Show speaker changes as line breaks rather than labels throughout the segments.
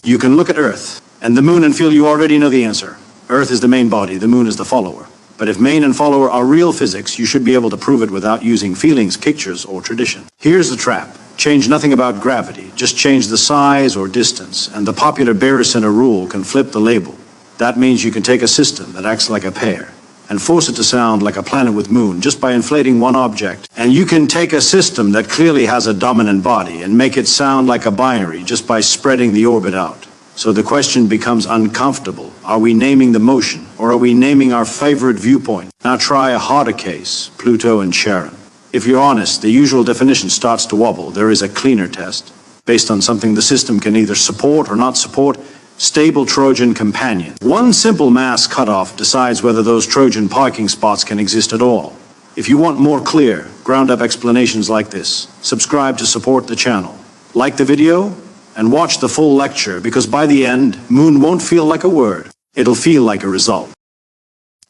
You can look at Earth and the Moon and feel you already know the answer. Earth is the main body, the Moon is the follower. But if main and follower are real physics, you should be able to prove it without using feelings, pictures, or tradition. Here's the trap. Change nothing about gravity, just change the size or distance, and the popular barycenter rule can flip the label. That means you can take a system that acts like a pair and force it to sound like a planet with moon just by inflating one object. And you can take a system that clearly has a dominant body and make it sound like a binary just by spreading the orbit out. So the question becomes uncomfortable. Are we naming the motion, or are we naming our favorite viewpoint? Now try a harder case, Pluto and Charon. If you're honest, the usual definition starts to wobble. There is a cleaner test, based on something the system can either support or not support, stable Trojan companion. One simple mass cutoff decides whether those Trojan parking spots can exist at all. If you want more clear, ground-up explanations like this, subscribe to support the channel. Like the video, and watch the full lecture, because by the end, moon won't feel like a word. It'll feel like a result.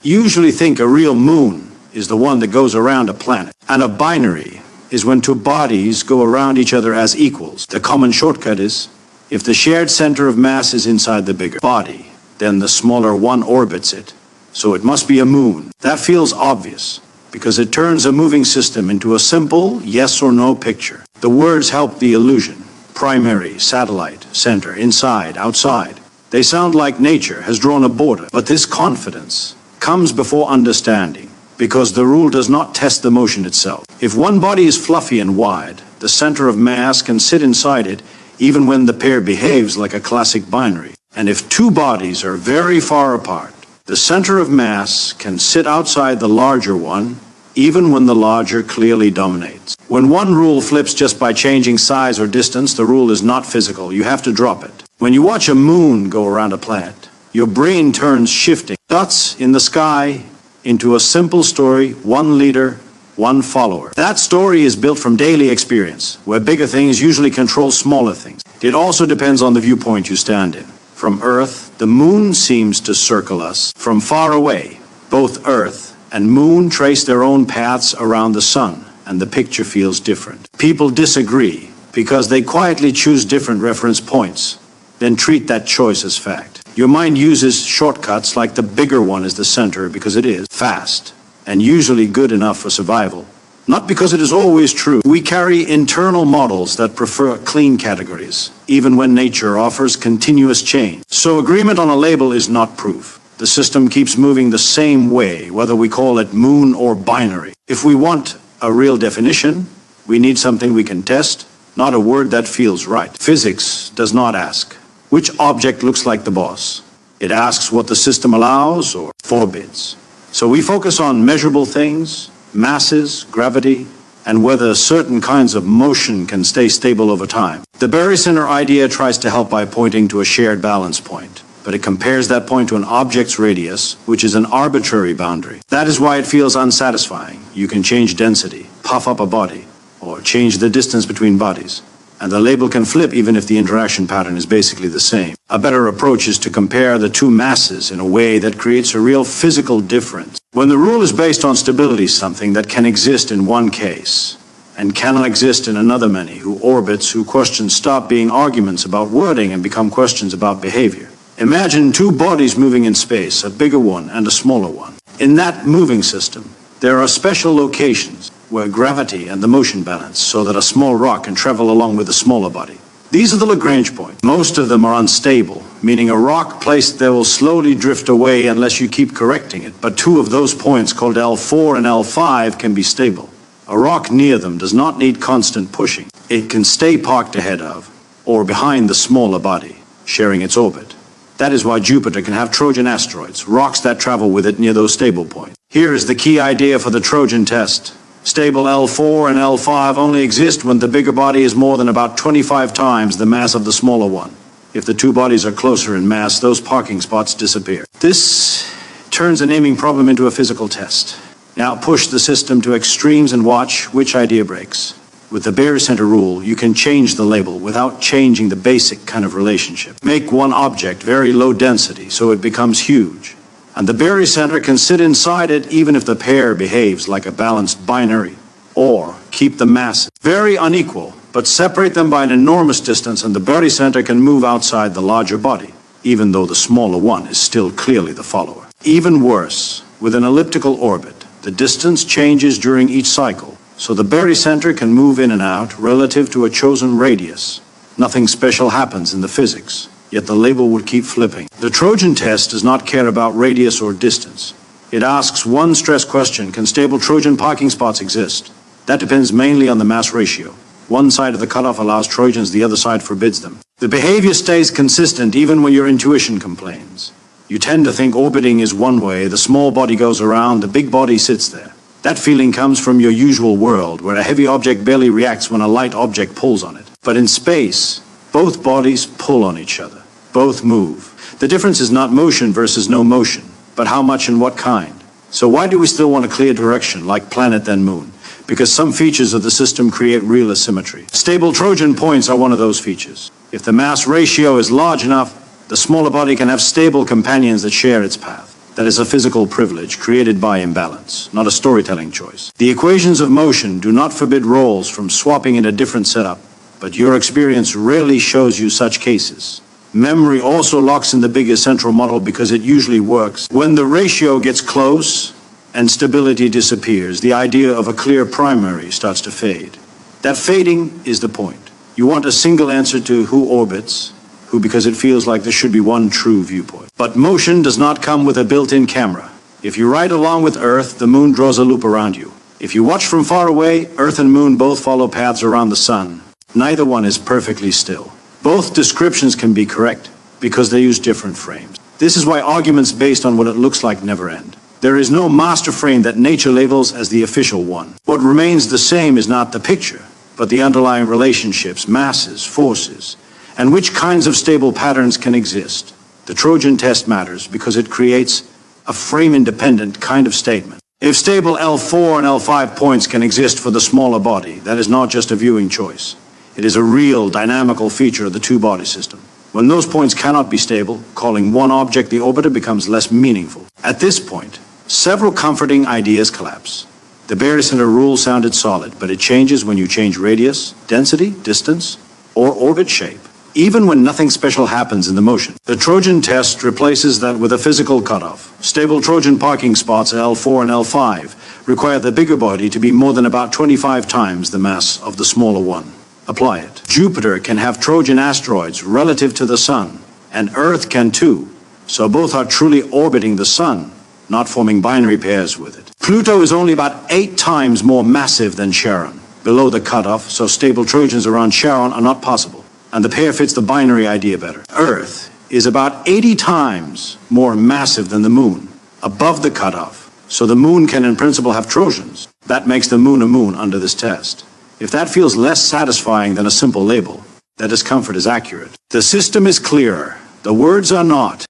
You usually think a real moon is the one that goes around a planet, and a binary is when two bodies go around each other as equals. The common shortcut is, if the shared center of mass is inside the bigger body, then the smaller one orbits it. So it must be a moon. That feels obvious, because it turns a moving system into a simple yes or no picture. The words help the illusion. Primary, satellite, center, inside, outside. They sound like nature has drawn a border, but this confidence comes before understanding, because the rule does not test the motion itself. If one body is fluffy and wide, the center of mass can sit inside it even when the pair behaves like a classic binary. And if two bodies are very far apart, the center of mass can sit outside the larger one even when the larger clearly dominates. When one rule flips just by changing size or distance, the rule is not physical. You have to drop it. When you watch a moon go around a planet, your brain turns shifting dots in the sky into a simple story, one leader, one follower. That story is built from daily experience, where bigger things usually control smaller things. It also depends on the viewpoint you stand in. From Earth, the moon seems to circle us. From far away, both Earth and moon trace their own paths around the sun, and the picture feels different. People disagree because they quietly choose different reference points, then treat that choice as fact. Your mind uses shortcuts like the bigger one is the center because it is fast and usually good enough for survival, not because it is always true. We carry internal models that prefer clean categories, even when nature offers continuous change. So agreement on a label is not proof. The system keeps moving the same way, whether we call it moon or binary. If we want a real definition, we need something we can test, not a word that feels right. Physics does not ask which object looks like the boss. It asks what the system allows or forbids. So we focus on measurable things, masses, gravity, and whether certain kinds of motion can stay stable over time. The barycenter idea tries to help by pointing to a shared balance point, but it compares that point to an object's radius, which is an arbitrary boundary. That is why it feels unsatisfying. You can change density, puff up a body, or change the distance between bodies, and the label can flip even if the interaction pattern is basically the same. A better approach is to compare the two masses in a way that creates a real physical difference. When the rule is based on stability, something that can exist in one case and cannot exist in another many, who questions stop being arguments about wording and become questions about behavior. Imagine two bodies moving in space, a bigger one and a smaller one. In that moving system, there are special locations where gravity and the motion balance so that a small rock can travel along with a smaller body. These are the Lagrange points. Most of them are unstable, meaning a rock placed there will slowly drift away unless you keep correcting it. But two of those points, called L4 and L5, can be stable. A rock near them does not need constant pushing. It can stay parked ahead of or behind the smaller body, sharing its orbit. That is why Jupiter can have Trojan asteroids, rocks that travel with it near those stable points. Here is the key idea for the Trojan test. Stable L4 and L5 only exist when the bigger body is more than about 25 times the mass of the smaller one. If the two bodies are closer in mass, those parking spots disappear. This turns a naming problem into a physical test. Now push the system to extremes and watch which idea breaks. With the barycenter rule, you can change the label without changing the basic kind of relationship. Make one object very low density so it becomes huge, and the barycenter can sit inside it even if the pair behaves like a balanced binary. Or keep the masses very unequal, but separate them by an enormous distance and the barycenter can move outside the larger body, even though the smaller one is still clearly the follower. Even worse, with an elliptical orbit, the distance changes during each cycle, so the barycenter can move in and out relative to a chosen radius. Nothing special happens in the physics, yet the label would keep flipping. The Trojan test does not care about radius or distance. It asks one stress question: can stable Trojan parking spots exist? That depends mainly on the mass ratio. One side of the cutoff allows Trojans, the other side forbids them. The behavior stays consistent even when your intuition complains. You tend to think orbiting is one way, the small body goes around, the big body sits there. That feeling comes from your usual world, where a heavy object barely reacts when a light object pulls on it. But in space, both bodies pull on each other. Both move. The difference is not motion versus no motion, but how much and what kind. So why do we still want a clear direction, like planet then moon? Because some features of the system create real asymmetry. Stable Trojan points are one of those features. If the mass ratio is large enough, the smaller body can have stable companions that share its path. That is a physical privilege created by imbalance, not a storytelling choice. The equations of motion do not forbid roles from swapping in a different setup, but your experience rarely shows you such cases. Memory also locks in the bigger central model because it usually works. When the ratio gets close and stability disappears, the idea of a clear primary starts to fade. That fading is the point. You want a single answer to who orbits, who, because it feels like there should be one true viewpoint. But motion does not come with a built-in camera. If you ride along with Earth, the moon draws a loop around you. If you watch from far away, Earth and moon both follow paths around the sun. Neither one is perfectly still. Both descriptions can be correct because they use different frames. This is why arguments based on what it looks like never end. There is no master frame that nature labels as the official one. What remains the same is not the picture, but the underlying relationships, masses, forces, and which kinds of stable patterns can exist. The Trojan test matters because it creates a frame-independent kind of statement. If stable L4 and L5 points can exist for the smaller body, that is not just a viewing choice. It is a real dynamical feature of the two-body system. When those points cannot be stable, calling one object the orbiter becomes less meaningful. At this point, several comforting ideas collapse. The barycenter rule sounded solid, but it changes when you change radius, density, distance, or orbit shape, even when nothing special happens in the motion. The Trojan test replaces that with a physical cutoff. Stable Trojan parking spots L4 and L5 require the bigger body to be more than about 25 times the mass of the smaller one. Apply it. Jupiter can have Trojan asteroids relative to the Sun, and Earth can too. So both are truly orbiting the Sun, not forming binary pairs with it. Pluto is only about 8 times more massive than Charon, below the cutoff, so stable Trojans around Charon are not possible, and the pair fits the binary idea better. Earth is about 80 times more massive than the Moon, above the cutoff, so the Moon can in principle have Trojans. That makes the Moon a moon under this test. If that feels less satisfying than a simple label, that discomfort is accurate. The system is clearer. The words are not.